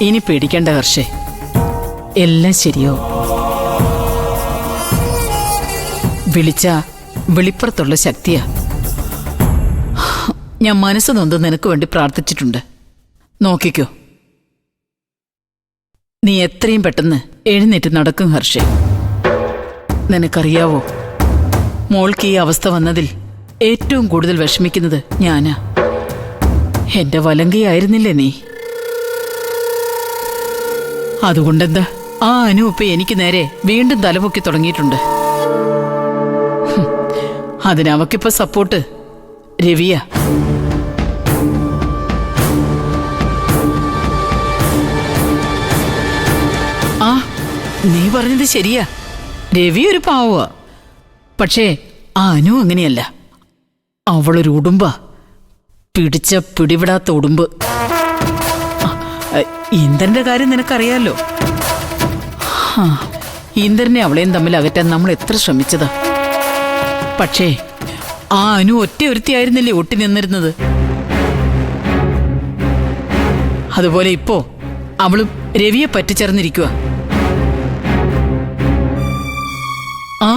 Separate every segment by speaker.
Speaker 1: ഇനി പേടിക്കേണ്ട ഹർഷേ, എല്ലാം ശരിയോ. വിളിച്ച വെളിപ്പുറത്തുള്ള ശക്തിയാ. ഞാൻ മനസ്സ് നൊന്ത് നിനക്ക് വേണ്ടി പ്രാർത്ഥിച്ചിട്ടുണ്ട്. നോക്കിക്കോ, നീ എത്രയും പെട്ടെന്ന് എഴുന്നേറ്റ് നടക്കും ഹർഷേ. നിനക്കറിയാവോ, മോൾക്ക് ഈ അവസ്ഥ വന്നതിൽ ഏറ്റവും കൂടുതൽ വിഷമിക്കുന്നത് ഞാനാ. എന്റെ വലങ്കയായിരുന്നില്ലേ നീ? അതുകൊണ്ടെന്താ, ആ അനു ഇപ്പൊ എനിക്ക് നേരെ വീണ്ടും തലപൊക്കി തുടങ്ങിയിട്ടുണ്ട്. അതിനവക്കിപ്പോ സപ്പോർട്ട് രവിയാ. ആ, നീ പറഞ്ഞത് ശരിയാ, രവി ഒരു പാവമാ. പക്ഷേ ആ അനു അങ്ങനെയല്ല. അവളൊരു ഉടുമ്പാ, പിടിച്ച പിടിവിടാത്ത ഉടുമ്പ്. ഇന്ദ്രന്റെ കാര്യം നിനക്കറിയാലോ. ഇന്ദ്രനെ അവളെയും തമ്മിൽ അകറ്റാൻ നമ്മൾ എത്ര ശ്രമിച്ചതാ. പക്ഷേ ആ അനു ഒറ്റ ഒരുത്തിയായിരുന്നില്ലേ ഒട്ടി നിന്നിരുന്നത്. അതുപോലെ ഇപ്പോ അവളും രവിയെ പറ്റിച്ചേർന്നിരിക്കുക. ആ,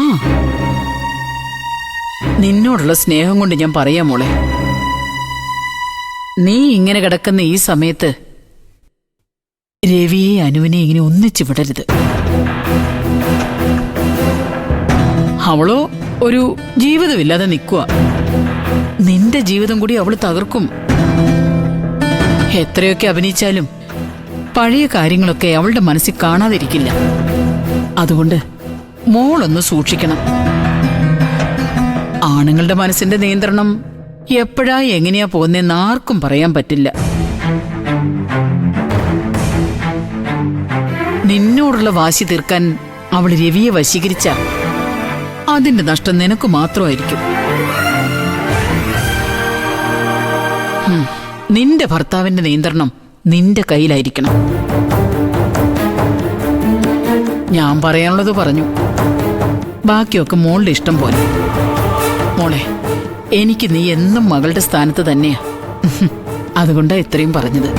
Speaker 1: നിന്നോടുള്ള സ്നേഹം കൊണ്ട് ഞാൻ പറയാം മോളെ, നീ ഇങ്ങനെ കിടക്കുന്ന ഈ സമയത്ത് രവിയെ അനുവിനെ ഇങ്ങനെ ഒന്നിച്ചു വിടരുത്. അവളോ ഒരു ജീവിതമില്ലാതെ നിൽക്കുക. നിന്റെ ജീവിതം കൂടി അവള് തകർക്കും. എത്രയൊക്കെ അഭിനയിച്ചാലും പഴയ കാര്യങ്ങളൊക്കെ അവളുടെ മനസ്സിൽ കാണാതിരിക്കില്ല. അതുകൊണ്ട് മോളൊന്ന് സൂക്ഷിക്കണം. ആണുങ്ങളുടെ മനസ്സിന്റെ നിയന്ത്രണം എപ്പോഴാ എങ്ങനെയാ പോകുന്നതെന്ന് ആർക്കും പറയാൻ പറ്റില്ല. നിന്നോടുള്ള വാശി തീർക്കാൻ അവൾ രവിയെ വശീകരിച്ച അതിന്റെ നഷ്ടം നിനക്ക് മാത്രമായിരിക്കും. നിന്റെ ഭർത്താവിന്റെ നിയന്ത്രണം നിന്റെ കയ്യിലായിരിക്കണം. ഞാൻ പറയാനുള്ളത് പറഞ്ഞു, ബാക്കിയൊക്കെ മോളുടെ ഇഷ്ടം പോലെ. മോളെ, എനിക്ക് നീ എന്നും മകളുടെ സ്ഥാനത്ത് തന്നെയാ. അതുകൊണ്ടാ ഇത്രയും പറഞ്ഞത്.